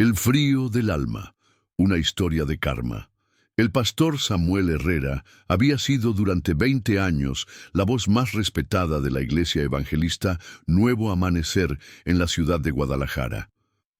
El frío del alma, una historia de karma. El pastor Samuel Herrera había sido durante 20 años la voz más respetada de la iglesia evangelista Nuevo Amanecer en la ciudad de Guadalajara.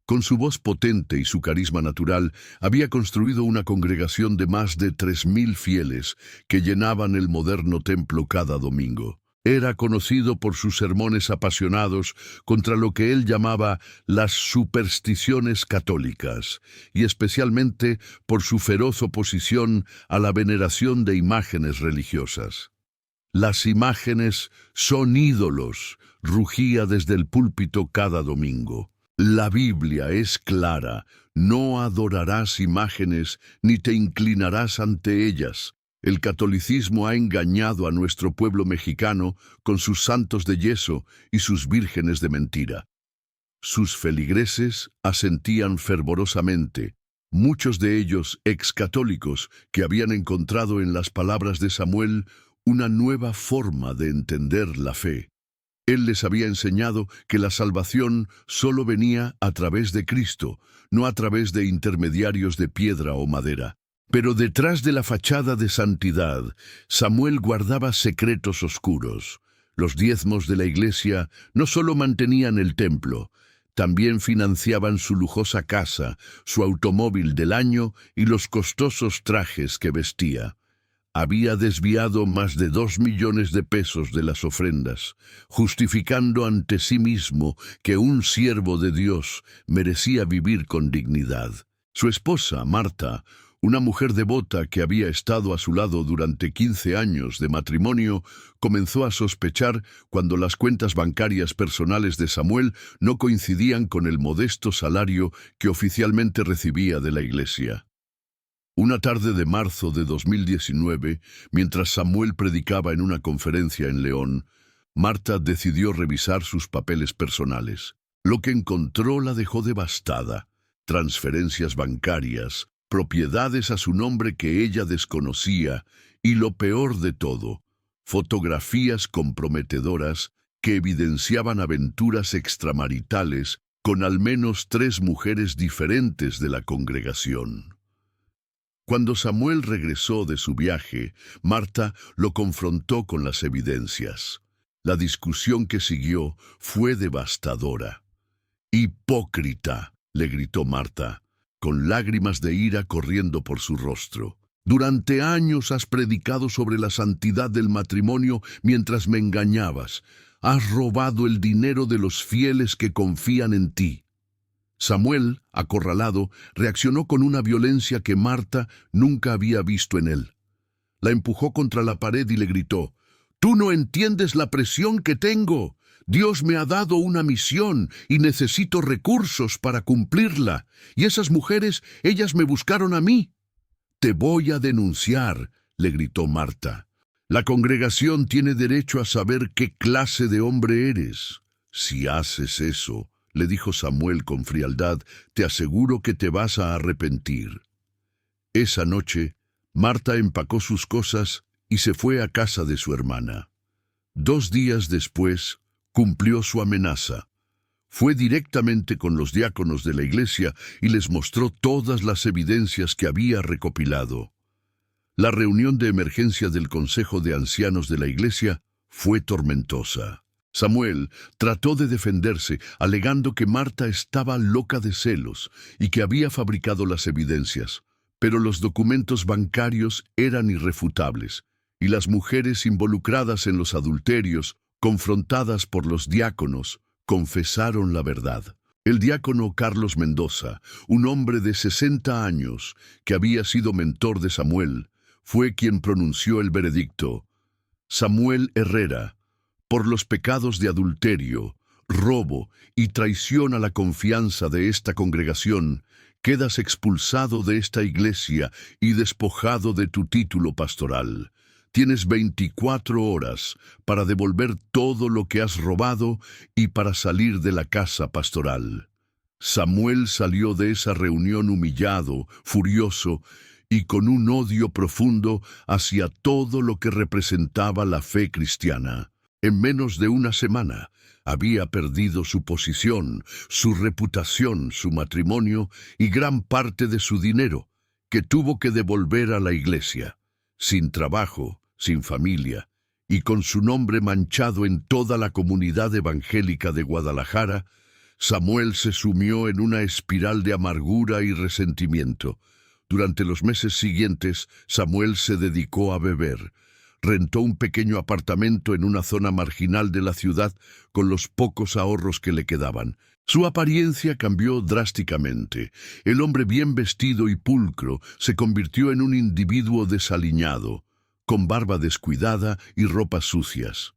Con su voz potente y su carisma natural, había construido una congregación de más de 3,000 fieles que llenaban el moderno templo cada domingo. Era conocido por sus sermones apasionados contra lo que él llamaba las supersticiones católicas, y especialmente por su feroz oposición a la veneración de imágenes religiosas. Las imágenes son ídolos, rugía desde el púlpito cada domingo. La Biblia es clara: no adorarás imágenes ni te inclinarás ante ellas. El catolicismo ha engañado a nuestro pueblo mexicano con sus santos de yeso y sus vírgenes de mentira. Sus feligreses asentían fervorosamente, muchos de ellos excatólicos que habían encontrado en las palabras de Samuel una nueva forma de entender la fe. Él les había enseñado que la salvación solo venía a través de Cristo, no a través de intermediarios de piedra o madera. Pero detrás de la fachada de santidad, Samuel guardaba secretos oscuros. Los diezmos de la iglesia no solo mantenían el templo, también financiaban su lujosa casa, su automóvil del año y los costosos trajes que vestía. Había desviado más de 2 millones de pesos de las ofrendas, justificando ante sí mismo que un siervo de Dios merecía vivir con dignidad. Su esposa, Marta, una mujer devota que había estado a su lado durante 15 años de matrimonio, comenzó a sospechar cuando las cuentas bancarias personales de Samuel no coincidían con el modesto salario que oficialmente recibía de la iglesia. Una tarde de marzo de 2019, mientras Samuel predicaba en una conferencia en León, Marta decidió revisar sus papeles personales. Lo que encontró la dejó devastada: transferencias bancarias, propiedades a su nombre que ella desconocía y, lo peor de todo, fotografías comprometedoras que evidenciaban aventuras extramaritales con al menos 3 mujeres diferentes de la congregación. Cuando Samuel regresó de su viaje, Marta lo confrontó con las evidencias. La discusión que siguió fue devastadora. «¡Hipócrita!», le gritó Marta, con lágrimas de ira corriendo por su rostro. «Durante años has predicado sobre la santidad del matrimonio mientras me engañabas. Has robado el dinero de los fieles que confían en ti». Samuel, acorralado, reaccionó con una violencia que Marta nunca había visto en él. La empujó contra la pared y le gritó: «¡Tú no entiendes la presión que tengo! Dios me ha dado una misión y necesito recursos para cumplirla. Y esas mujeres, ellas me buscaron a mí». «Te voy a denunciar», le gritó Marta. «La congregación tiene derecho a saber qué clase de hombre eres». «Si haces eso», le dijo Samuel con frialdad, «te aseguro que te vas a arrepentir». Esa noche, Marta empacó sus cosas y se fue a casa de su hermana. 2 días después, cumplió su amenaza. Fue directamente con los diáconos de la iglesia y les mostró todas las evidencias que había recopilado. La reunión de emergencia del Consejo de Ancianos de la iglesia fue tormentosa. Samuel trató de defenderse, alegando que Marta estaba loca de celos y que había fabricado las evidencias, pero los documentos bancarios eran irrefutables, y las mujeres involucradas en los adulterios, confrontadas por los diáconos, confesaron la verdad. El diácono Carlos Mendoza, un hombre de 60 años que había sido mentor de Samuel, fue quien pronunció el veredicto: «Samuel Herrera, por los pecados de adulterio, robo y traición a la confianza de esta congregación, quedas expulsado de esta iglesia y despojado de tu título pastoral. Tienes 24 horas para devolver todo lo que has robado y para salir de la casa pastoral». Samuel salió de esa reunión humillado, furioso y con un odio profundo hacia todo lo que representaba la fe cristiana. En menos de una semana, Había perdido su posición, su reputación, su matrimonio y gran parte de su dinero, que tuvo que devolver a la iglesia, sin trabajo, sin familia, y con su nombre manchado en toda la comunidad evangélica de Guadalajara. Samuel se sumió en una espiral de amargura y resentimiento. Durante los meses siguientes, Samuel se dedicó a beber. Rentó un pequeño apartamento en una zona marginal de la ciudad con los pocos ahorros que le quedaban. Su apariencia cambió drásticamente. El hombre bien vestido y pulcro se convirtió en un individuo desaliñado, con barba descuidada y ropas sucias.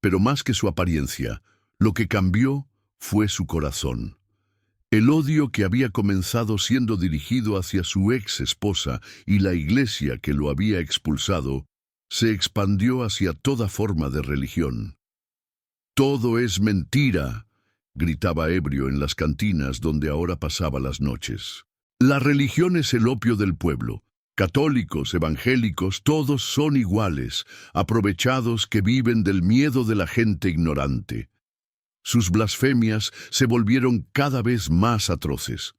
Pero más que su apariencia, lo que cambió fue su corazón. El odio que había comenzado siendo dirigido hacia su ex esposa y la iglesia que lo había expulsado, se expandió hacia toda forma de religión. «Todo es mentira», gritaba ebrio en las cantinas donde ahora pasaba las noches. «La religión es el opio del pueblo. Católicos, evangélicos, todos son iguales, aprovechados que viven del miedo de la gente ignorante». Sus blasfemias se volvieron cada vez más atroces.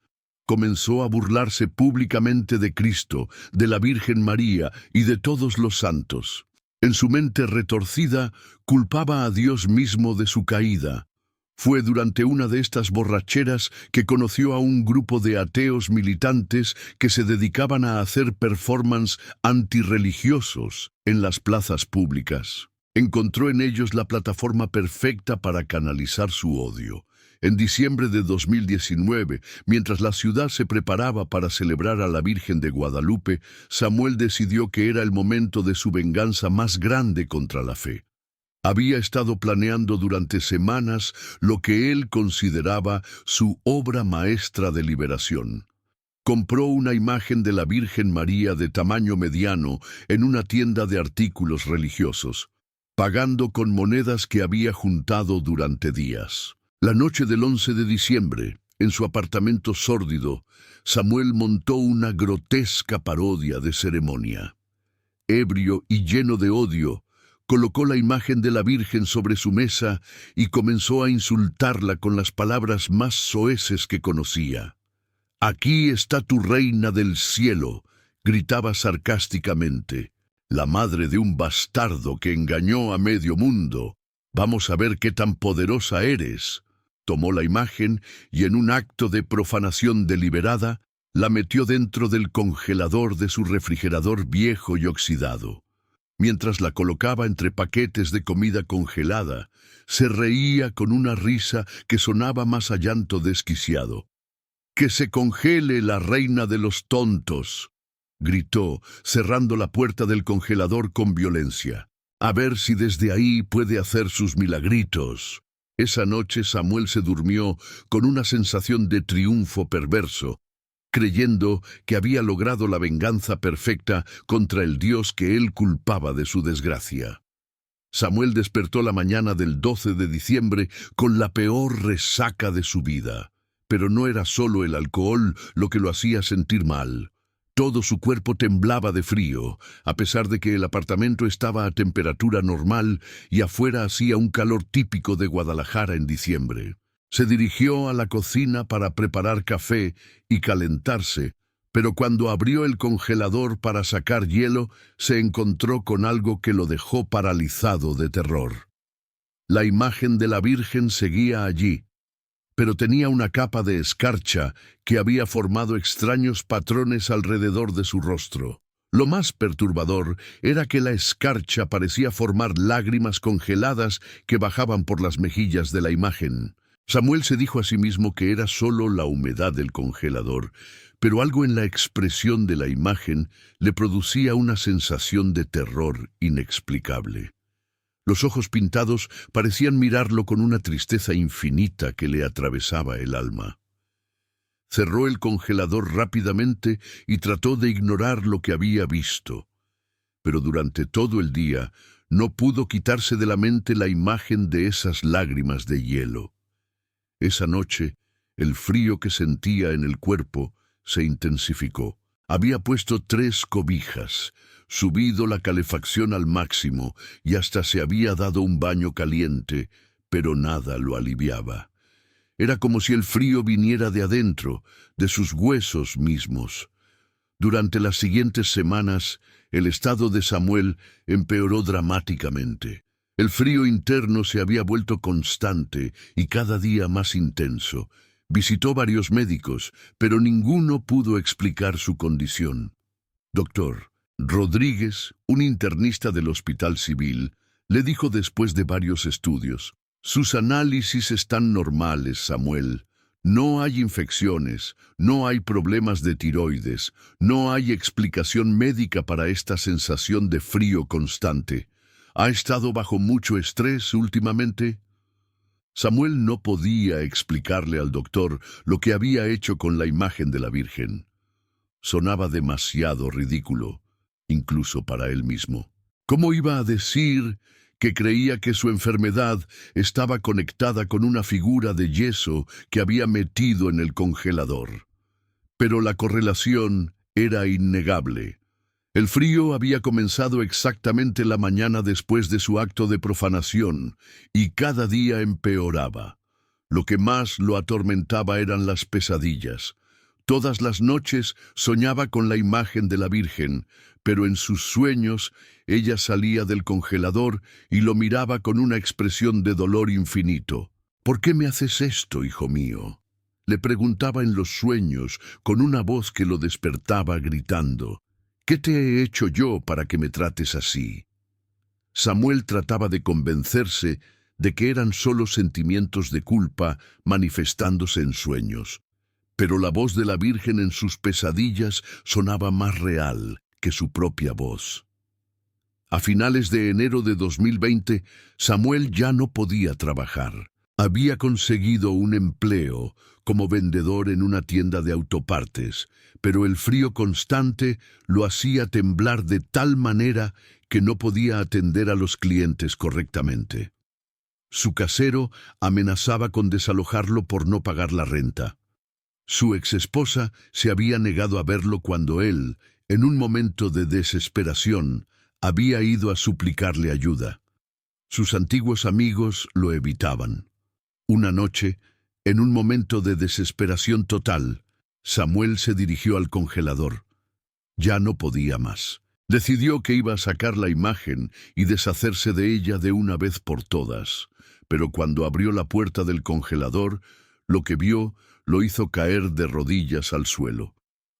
Comenzó a burlarse públicamente de Cristo, de la Virgen María y de todos los santos. En su mente retorcida, culpaba a Dios mismo de su caída. Fue durante una de estas borracheras que conoció a un grupo de ateos militantes que se dedicaban a hacer performance antirreligiosos en las plazas públicas. Encontró en ellos la plataforma perfecta para canalizar su odio. En diciembre de 2019, mientras la ciudad se preparaba para celebrar a la Virgen de Guadalupe, Samuel decidió que era el momento de su venganza más grande contra la fe. Había estado planeando durante semanas lo que él consideraba su obra maestra de liberación. Compró una imagen de la Virgen María de tamaño mediano en una tienda de artículos religiosos, pagando con monedas que había juntado durante días. La noche del 11 de diciembre, en su apartamento sórdido, Samuel montó una grotesca parodia de ceremonia. Ebrio y lleno de odio, colocó la imagen de la Virgen sobre su mesa y comenzó a insultarla con las palabras más soeces que conocía. «Aquí está tu reina del cielo», gritaba sarcásticamente, «la madre de un bastardo que engañó a medio mundo. Vamos a ver qué tan poderosa eres». Tomó la imagen y en un acto de profanación deliberada, la metió dentro del congelador de su refrigerador viejo y oxidado. Mientras la colocaba entre paquetes de comida congelada, se reía con una risa que sonaba más a llanto desquiciado. «¡Que se congele la reina de los tontos!», gritó, cerrando la puerta del congelador con violencia. «A ver si desde ahí puede hacer sus milagritos». Esa noche Samuel se durmió con una sensación de triunfo perverso, creyendo que había logrado la venganza perfecta contra el Dios que él culpaba de su desgracia. Samuel despertó la mañana del 12 de diciembre con la peor resaca de su vida. Pero no era solo el alcohol lo que lo hacía sentir mal. Todo su cuerpo temblaba de frío, a pesar de que el apartamento estaba a temperatura normal y afuera hacía un calor típico de Guadalajara en diciembre. Se dirigió a la cocina para preparar café y calentarse, pero cuando abrió el congelador para sacar hielo, se encontró con algo que lo dejó paralizado de terror. La imagen de la Virgen seguía allí, pero tenía una capa de escarcha que había formado extraños patrones alrededor de su rostro. Lo más perturbador era que la escarcha parecía formar lágrimas congeladas que bajaban por las mejillas de la imagen. Samuel se dijo a sí mismo que era solo la humedad del congelador, pero algo en la expresión de la imagen le producía una sensación de terror inexplicable. Los ojos pintados parecían mirarlo con una tristeza infinita que le atravesaba el alma. Cerró el congelador rápidamente y trató de ignorar lo que había visto. Pero durante todo el día no pudo quitarse de la mente la imagen de esas lágrimas de hielo. Esa noche, el frío que sentía en el cuerpo se intensificó. Había puesto 3 cobijas, subido la calefacción al máximo y hasta se había dado un baño caliente, pero nada lo aliviaba. Era como si el frío viniera de adentro, de sus huesos mismos. Durante las siguientes semanas, el estado de Samuel empeoró dramáticamente. El frío interno se había vuelto constante y cada día más intenso. Visitó varios médicos, pero ninguno pudo explicar su condición. Doctor Rodríguez, un internista del Hospital Civil, le dijo después de varios estudios: «Sus análisis están normales, Samuel. No hay infecciones, no hay problemas de tiroides, no hay explicación médica para esta sensación de frío constante. ¿Ha estado bajo mucho estrés últimamente?». Samuel no podía explicarle al doctor lo que había hecho con la imagen de la Virgen. Sonaba demasiado ridículo, incluso para él mismo. ¿Cómo iba a decir que creía que su enfermedad estaba conectada con una figura de yeso que había metido en el congelador? Pero la correlación era innegable. El frío había comenzado exactamente la mañana después de su acto de profanación, y cada día empeoraba. Lo que más lo atormentaba eran las pesadillas. Todas las noches soñaba con la imagen de la Virgen, pero en sus sueños ella salía del congelador y lo miraba con una expresión de dolor infinito. «¿Por qué me haces esto, hijo mío?», le preguntaba en los sueños con una voz que lo despertaba gritando. «¿Qué te he hecho yo para que me trates así?». Samuel trataba de convencerse de que eran solo sentimientos de culpa manifestándose en sueños, pero la voz de la Virgen en sus pesadillas sonaba más real que su propia voz. A finales de enero de 2020, Samuel ya no podía trabajar. Había conseguido un empleo como vendedor en una tienda de autopartes, pero el frío constante lo hacía temblar de tal manera que no podía atender a los clientes correctamente. Su casero amenazaba con desalojarlo por no pagar la renta. Su exesposa se había negado a verlo cuando él, en un momento de desesperación, había ido a suplicarle ayuda. Sus antiguos amigos lo evitaban. Una noche, en un momento de desesperación total, Samuel se dirigió al congelador. Ya no podía más. Decidió que iba a sacar la imagen y deshacerse de ella de una vez por todas. Pero cuando abrió la puerta del congelador, lo que vio lo hizo caer de rodillas al suelo.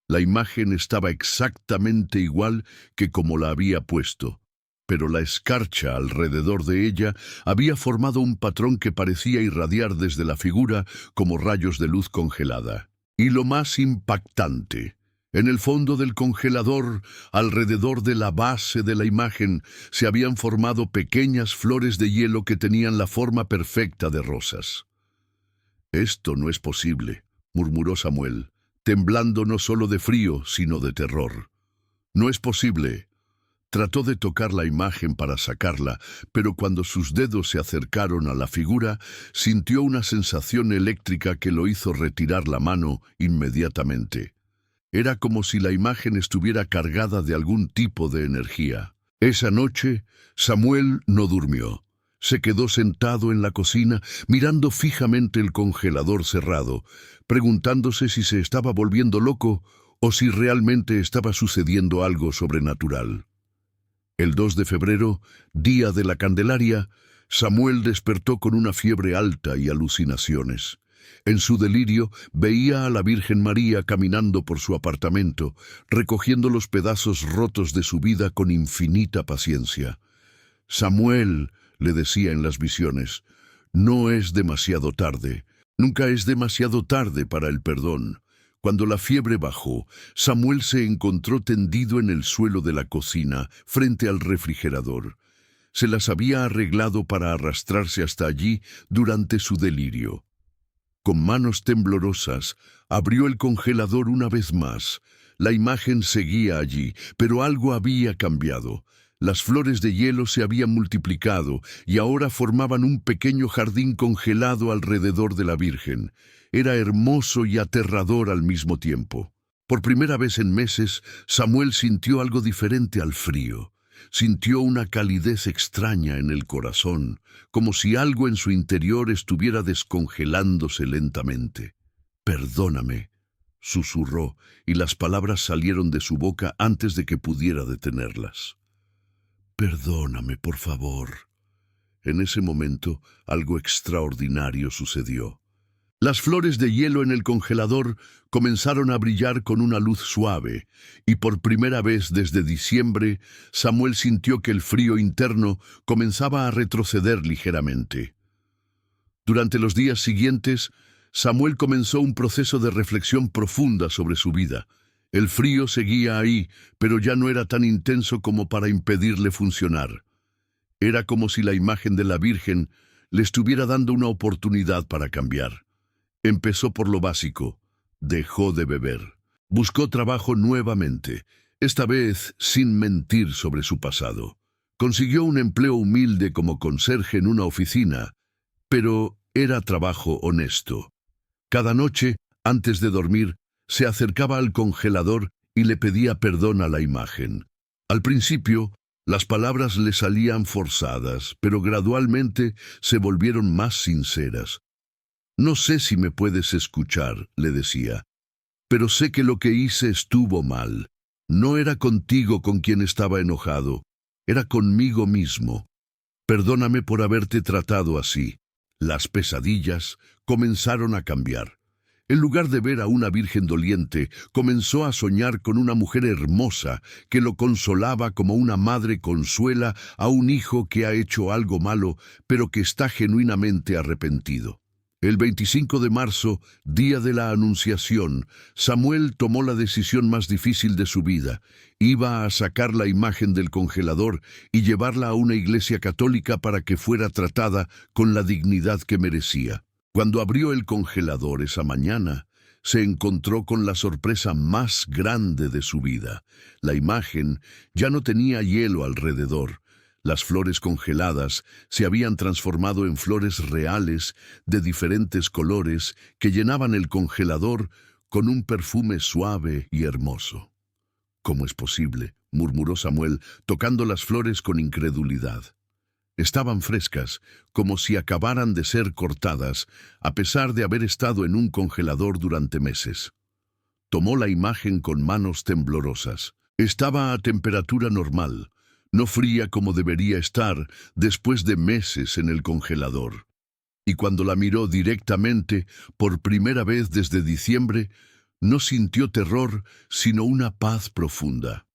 La imagen estaba exactamente igual que como la había puesto, pero la escarcha alrededor de ella había formado un patrón que parecía irradiar desde la figura como rayos de luz congelada. Y lo más impactante, en el fondo del congelador, alrededor de la base de la imagen, se habían formado pequeñas flores de hielo que tenían la forma perfecta de rosas. «Esto no es posible», murmuró Samuel, temblando no solo de frío, sino de terror. «No es posible». Trató de tocar la imagen para sacarla, pero cuando sus dedos se acercaron a la figura, sintió una sensación eléctrica que lo hizo retirar la mano inmediatamente. Era como si la imagen estuviera cargada de algún tipo de energía. Esa noche, Samuel no durmió. Se quedó sentado en la cocina, mirando fijamente el congelador cerrado, preguntándose si se estaba volviendo loco o si realmente estaba sucediendo algo sobrenatural. El 2 de febrero, día de la Candelaria, Samuel despertó con una fiebre alta y alucinaciones. En su delirio veía a la Virgen María caminando por su apartamento, recogiendo los pedazos rotos de su vida con infinita paciencia. «Samuel», le decía en las visiones, «no es demasiado tarde. Nunca es demasiado tarde para el perdón». Cuando la fiebre bajó, Samuel se encontró tendido en el suelo de la cocina, frente al refrigerador. Se las había arreglado para arrastrarse hasta allí durante su delirio. Con manos temblorosas, abrió el congelador una vez más. La imagen seguía allí, pero algo había cambiado. Las flores de hielo se habían multiplicado y ahora formaban un pequeño jardín congelado alrededor de la Virgen. Era hermoso y aterrador al mismo tiempo. Por primera vez en meses, Samuel sintió algo diferente al frío. Sintió una calidez extraña en el corazón, como si algo en su interior estuviera descongelándose lentamente. «Perdóname», susurró, y las palabras salieron de su boca antes de que pudiera detenerlas. «Perdóname, por favor». En ese momento, algo extraordinario sucedió. Las flores de hielo en el congelador comenzaron a brillar con una luz suave, y por primera vez desde diciembre, Samuel sintió que el frío interno comenzaba a retroceder ligeramente. Durante los días siguientes, Samuel comenzó un proceso de reflexión profunda sobre su vida. El frío seguía ahí, pero ya no era tan intenso como para impedirle funcionar. Era como si la imagen de la Virgen le estuviera dando una oportunidad para cambiar. Empezó por lo básico. Dejó de beber. Buscó trabajo nuevamente, esta vez sin mentir sobre su pasado. Consiguió un empleo humilde como conserje en una oficina, pero era trabajo honesto. Cada noche, antes de dormir, se acercaba al congelador y le pedía perdón a la imagen. Al principio, las palabras le salían forzadas, pero gradualmente se volvieron más sinceras. «No sé si me puedes escuchar», le decía, «pero sé que lo que hice estuvo mal. No era contigo con quien estaba enojado, era conmigo mismo. Perdóname por haberte tratado así». Las pesadillas comenzaron a cambiar. En lugar de ver a una virgen doliente, comenzó a soñar con una mujer hermosa que lo consolaba como una madre consuela a un hijo que ha hecho algo malo, pero que está genuinamente arrepentido. El 25 de marzo, día de la Anunciación, Samuel tomó la decisión más difícil de su vida. Iba a sacar la imagen del congelador y llevarla a una iglesia católica para que fuera tratada con la dignidad que merecía. Cuando abrió el congelador esa mañana, se encontró con la sorpresa más grande de su vida. La imagen ya no tenía hielo alrededor. Las flores congeladas se habían transformado en flores reales de diferentes colores que llenaban el congelador con un perfume suave y hermoso. «¿Cómo es posible?», murmuró Samuel, tocando las flores con incredulidad. Estaban frescas, como si acabaran de ser cortadas, a pesar de haber estado en un congelador durante meses. Tomó la imagen con manos temblorosas. Estaba a temperatura normal, no fría como debería estar después de meses en el congelador. Y cuando la miró directamente, por primera vez desde diciembre, no sintió terror, sino una paz profunda.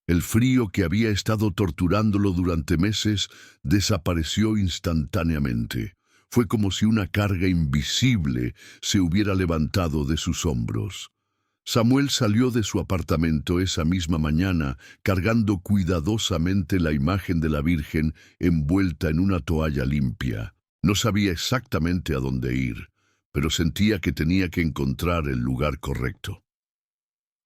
El frío que había estado torturándolo durante meses desapareció instantáneamente. Fue como si una carga invisible se hubiera levantado de sus hombros. Samuel salió de su apartamento esa misma mañana cargando cuidadosamente la imagen de la Virgen envuelta en una toalla limpia. No sabía exactamente a dónde ir, pero sentía que tenía que encontrar el lugar correcto.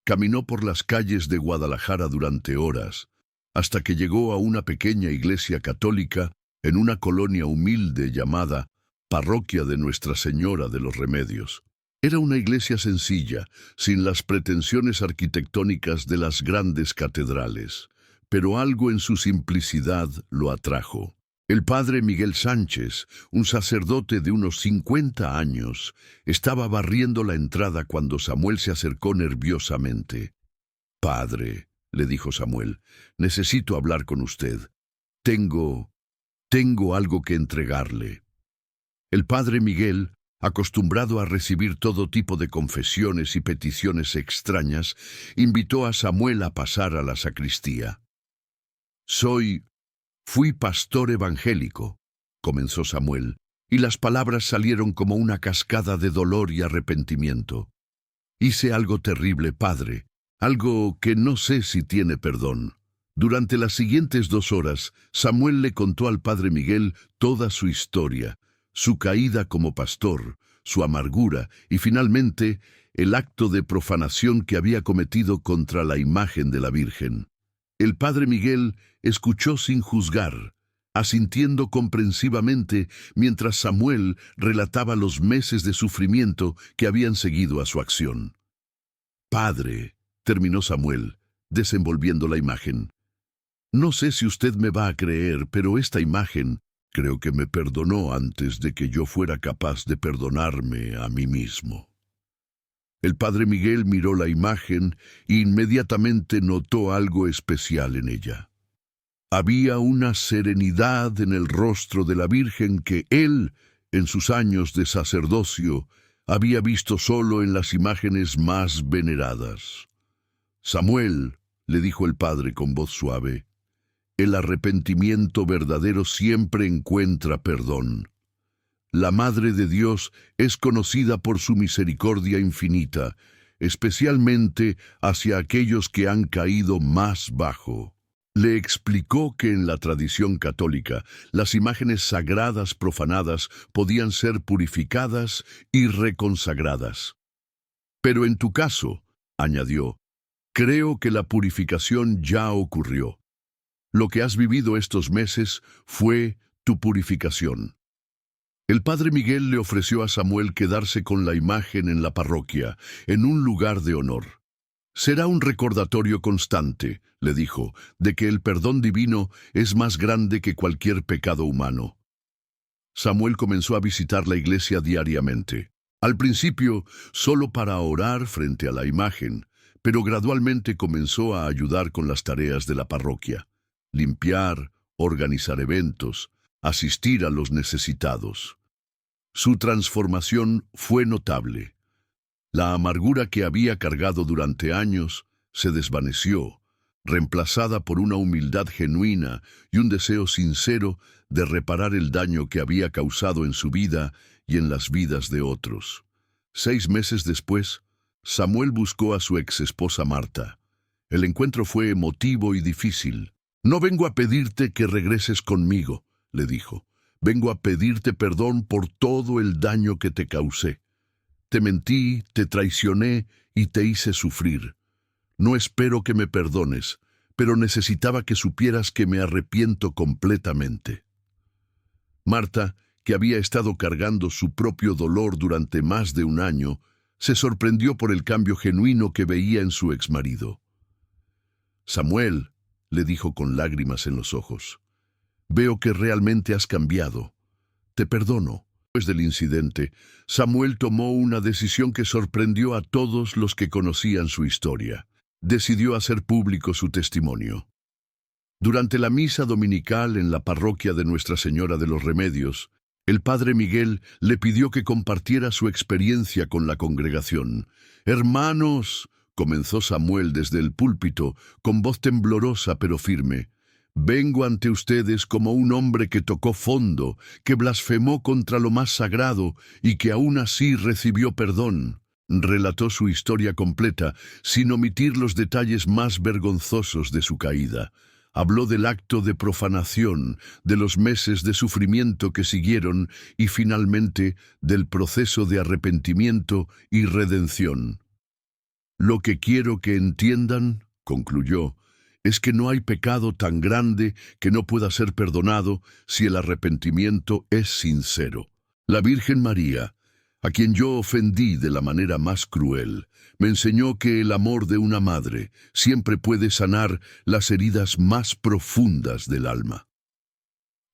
Caminó por las calles de Guadalajara durante horas, hasta que llegó a una pequeña iglesia católica en una colonia humilde llamada Parroquia de Nuestra Señora de los Remedios. Era una iglesia sencilla, sin las pretensiones arquitectónicas de las grandes catedrales, pero algo en su simplicidad lo atrajo. El padre Miguel Sánchez, un sacerdote de unos 50 años, estaba barriendo la entrada cuando Samuel se acercó nerviosamente. «Padre», le dijo Samuel, «necesito hablar con usted. Tengo algo que entregarle». El padre Miguel, acostumbrado a recibir todo tipo de confesiones y peticiones extrañas, invitó a Samuel a pasar a la sacristía. «Fui pastor evangélico», comenzó Samuel, y las palabras salieron como una cascada de dolor y arrepentimiento. «Hice algo terrible, padre, algo que no sé si tiene perdón». Durante las siguientes 2 horas, Samuel le contó al padre Miguel toda su historia, su caída como pastor, su amargura y finalmente el acto de profanación que había cometido contra la imagen de la Virgen. El padre Miguel escuchó sin juzgar, asintiendo comprensivamente mientras Samuel relataba los meses de sufrimiento que habían seguido a su acción. «Padre», terminó Samuel, desenvolviendo la imagen, No sé si usted me va a creer, pero esta imagen creo que me perdonó antes de que yo fuera capaz de perdonarme a mí mismo. El padre Miguel miró la imagen e inmediatamente notó algo especial en ella. Había una serenidad en el rostro de la Virgen que él, en sus años de sacerdocio, había visto solo en las imágenes más veneradas. «Samuel», le dijo el padre con voz suave, «el arrepentimiento verdadero siempre encuentra perdón. La Madre de Dios es conocida por su misericordia infinita, especialmente hacia aquellos que han caído más bajo». Le explicó que en la tradición católica las imágenes sagradas profanadas podían ser purificadas y reconsagradas. «Pero en tu caso», añadió, «creo que la purificación ya ocurrió. Lo que has vivido estos meses fue tu purificación». El padre Miguel le ofreció a Samuel quedarse con la imagen en la parroquia, en un lugar de honor. «Será un recordatorio constante», le dijo, «de que el perdón divino es más grande que cualquier pecado humano». Samuel comenzó a visitar la iglesia diariamente. Al principio, solo para orar frente a la imagen, pero gradualmente comenzó a ayudar con las tareas de la parroquia: limpiar, organizar eventos, asistir a los necesitados. Su transformación fue notable. La amargura que había cargado durante años se desvaneció, reemplazada por una humildad genuina y un deseo sincero de reparar el daño que había causado en su vida y en las vidas de otros. 6 meses después, Samuel buscó a su exesposa Marta. El encuentro fue emotivo y difícil. «No vengo a pedirte que regreses conmigo», le dijo. «Vengo a pedirte perdón por todo el daño que te causé. Te mentí, te traicioné y te hice sufrir. No espero que me perdones, pero necesitaba que supieras que me arrepiento completamente». Marta, que había estado cargando su propio dolor durante más de un año, se sorprendió por el cambio genuino que veía en su exmarido. «Samuel», le dijo con lágrimas en los ojos, «veo que realmente has cambiado. Te perdono». Después del incidente, Samuel tomó una decisión que sorprendió a todos los que conocían su historia. Decidió hacer público su testimonio. Durante la misa dominical en la parroquia de Nuestra Señora de los Remedios, el padre Miguel le pidió que compartiera su experiencia con la congregación. «Hermanos», comenzó Samuel desde el púlpito, con voz temblorosa pero firme, «vengo ante ustedes como un hombre que tocó fondo, que blasfemó contra lo más sagrado y que aún así recibió perdón». Relató su historia completa, sin omitir los detalles más vergonzosos de su caída. Habló del acto de profanación, de los meses de sufrimiento que siguieron y finalmente del proceso de arrepentimiento y redención. «Lo que quiero que entiendan», concluyó, «es que no hay pecado tan grande que no pueda ser perdonado si el arrepentimiento es sincero. La Virgen María, a quien yo ofendí de la manera más cruel, me enseñó que el amor de una madre siempre puede sanar las heridas más profundas del alma».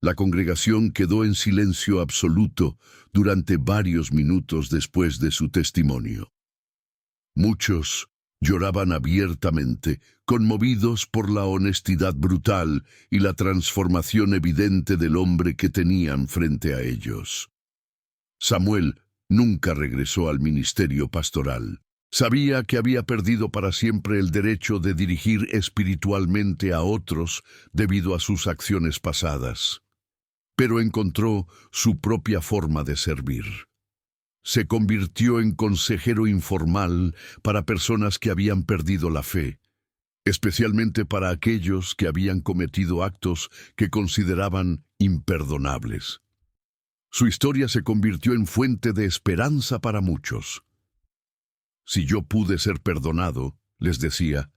La congregación quedó en silencio absoluto durante varios minutos después de su testimonio. Muchos lloraban abiertamente, conmovidos por la honestidad brutal y la transformación evidente del hombre que tenían frente a ellos. Samuel nunca regresó al ministerio pastoral. Sabía que había perdido para siempre el derecho de dirigir espiritualmente a otros debido a sus acciones pasadas. Pero encontró su propia forma de servir. Se convirtió en consejero informal para personas que habían perdido la fe, especialmente para aquellos que habían cometido actos que consideraban imperdonables. Su historia se convirtió en fuente de esperanza para muchos. «Si yo pude ser perdonado», les decía,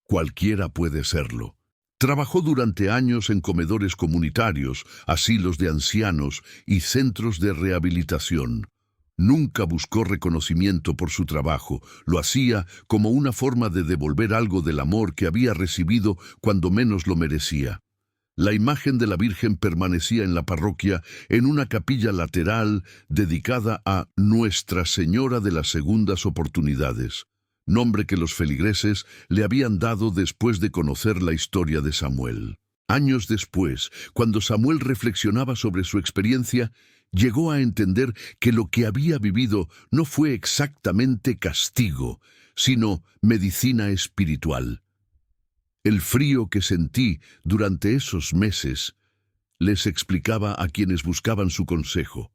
«cualquiera puede serlo». Trabajó durante años en comedores comunitarios, asilos de ancianos y centros de rehabilitación. Nunca buscó reconocimiento por su trabajo, lo hacía como una forma de devolver algo del amor que había recibido cuando menos lo merecía. La imagen de la Virgen permanecía en la parroquia en una capilla lateral dedicada a Nuestra Señora de las Segundas Oportunidades, nombre que los feligreses le habían dado después de conocer la historia de Samuel. Años después, cuando Samuel reflexionaba sobre su experiencia, llegó a entender que lo que había vivido no fue exactamente castigo, sino medicina espiritual. El frío que sentí durante esos meses, les explicaba a quienes buscaban su consejo,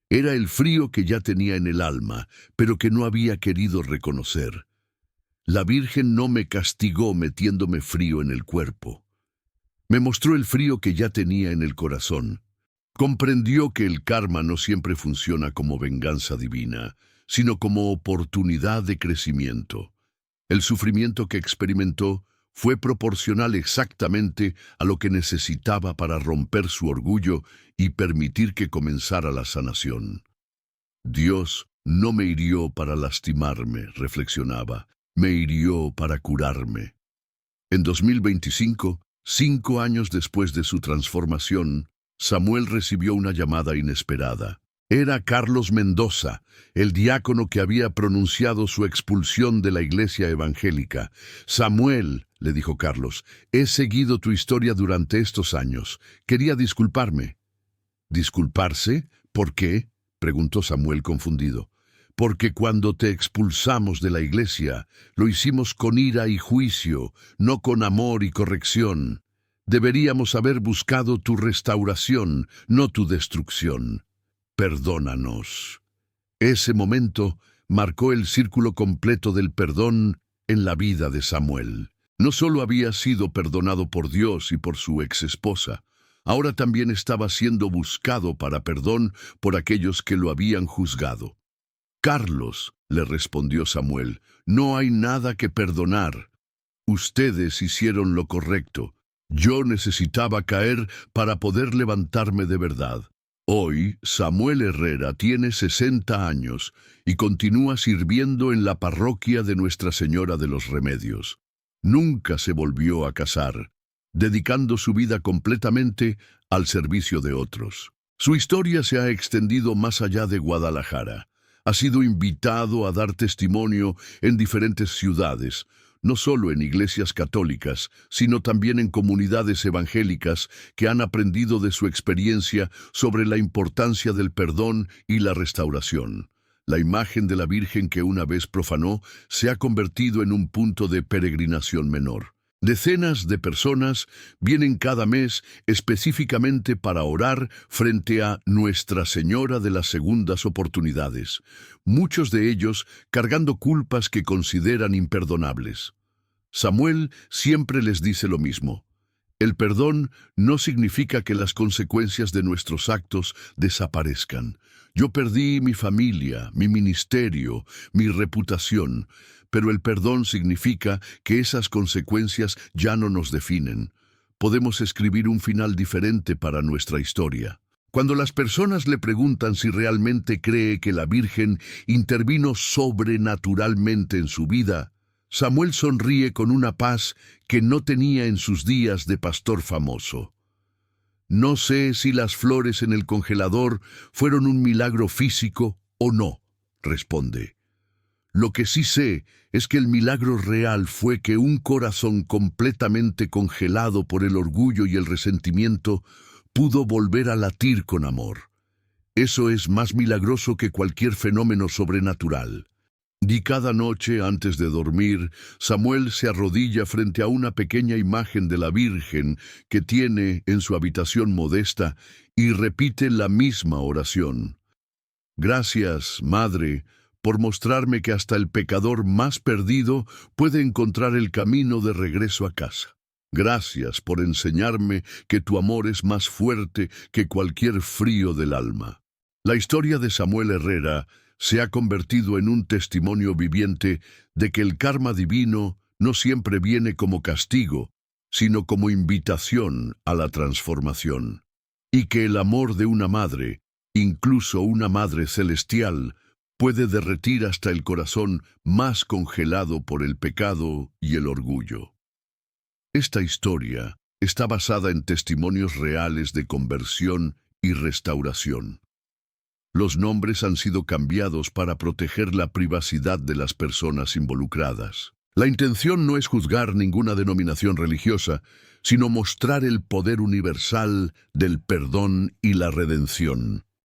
era el frío que ya tenía en el alma, pero que no había querido reconocer. La Virgen no me castigó metiéndome frío en el cuerpo. Me mostró el frío que ya tenía en el corazón. Comprendió que el karma no siempre funciona como venganza divina, sino como oportunidad de crecimiento. El sufrimiento que experimentó fue proporcional exactamente a lo que necesitaba para romper su orgullo y permitir que comenzara la sanación. Dios no me hirió para lastimarme, reflexionaba, me hirió para curarme. En 2025, 5 años después de su transformación, Samuel recibió una llamada inesperada. Era Carlos Mendoza, el diácono que había pronunciado su expulsión de la iglesia evangélica. Samuel, le dijo Carlos, he seguido tu historia durante estos años. Quería disculparme. ¿Disculparse? ¿Por qué?, preguntó Samuel confundido. Porque cuando te expulsamos de la iglesia, lo hicimos con ira y juicio, no con amor y corrección. Deberíamos haber buscado tu restauración, no tu destrucción. Perdónanos. Ese momento marcó el círculo completo del perdón en la vida de Samuel. No solo había sido perdonado por Dios y por su exesposa, ahora también estaba siendo buscado para perdón por aquellos que lo habían juzgado. Carlos, le respondió Samuel, no hay nada que perdonar. Ustedes hicieron lo correcto. Yo necesitaba caer para poder levantarme de verdad. Hoy, Samuel Herrera tiene 60 años y continúa sirviendo en la parroquia de Nuestra Señora de los Remedios. Nunca se volvió a casar, dedicando su vida completamente al servicio de otros. Su historia se ha extendido más allá de Guadalajara. Ha sido invitado a dar testimonio en diferentes ciudades, no solo en iglesias católicas, sino también en comunidades evangélicas que han aprendido de su experiencia sobre la importancia del perdón y la restauración. La imagen de la Virgen que una vez profanó se ha convertido en un punto de peregrinación menor. Decenas de personas vienen cada mes específicamente para orar frente a Nuestra Señora de las Segundas Oportunidades, muchos de ellos cargando culpas que consideran imperdonables. Samuel siempre les dice lo mismo. El perdón no significa que las consecuencias de nuestros actos desaparezcan. Yo perdí mi familia, mi ministerio, mi reputación, pero el perdón significa que esas consecuencias ya no nos definen. Podemos escribir un final diferente para nuestra historia. Cuando las personas le preguntan si realmente cree que la Virgen intervino sobrenaturalmente en su vida, Samuel sonríe con una paz que no tenía en sus días de pastor famoso. No sé si las flores en el congelador fueron un milagro físico o no, responde. Lo que sí sé es que el milagro real fue que un corazón completamente congelado por el orgullo y el resentimiento pudo volver a latir con amor. Eso es más milagroso que cualquier fenómeno sobrenatural. Y cada noche antes de dormir, Samuel se arrodilla frente a una pequeña imagen de la Virgen que tiene en su habitación modesta y repite la misma oración. Gracias, Madre, por mostrarme que hasta el pecador más perdido puede encontrar el camino de regreso a casa. Gracias por enseñarme que tu amor es más fuerte que cualquier frío del alma. La historia de Samuel Herrera se ha convertido en un testimonio viviente de que el karma divino no siempre viene como castigo, sino como invitación a la transformación, y que el amor de una madre Incluso una Madre Celestial puede derretir hasta el corazón más congelado por el pecado y el orgullo. Esta historia está basada en testimonios reales de conversión y restauración. Los nombres han sido cambiados para proteger la privacidad de las personas involucradas. La intención no es juzgar ninguna denominación religiosa, sino mostrar el poder universal del perdón y la redención.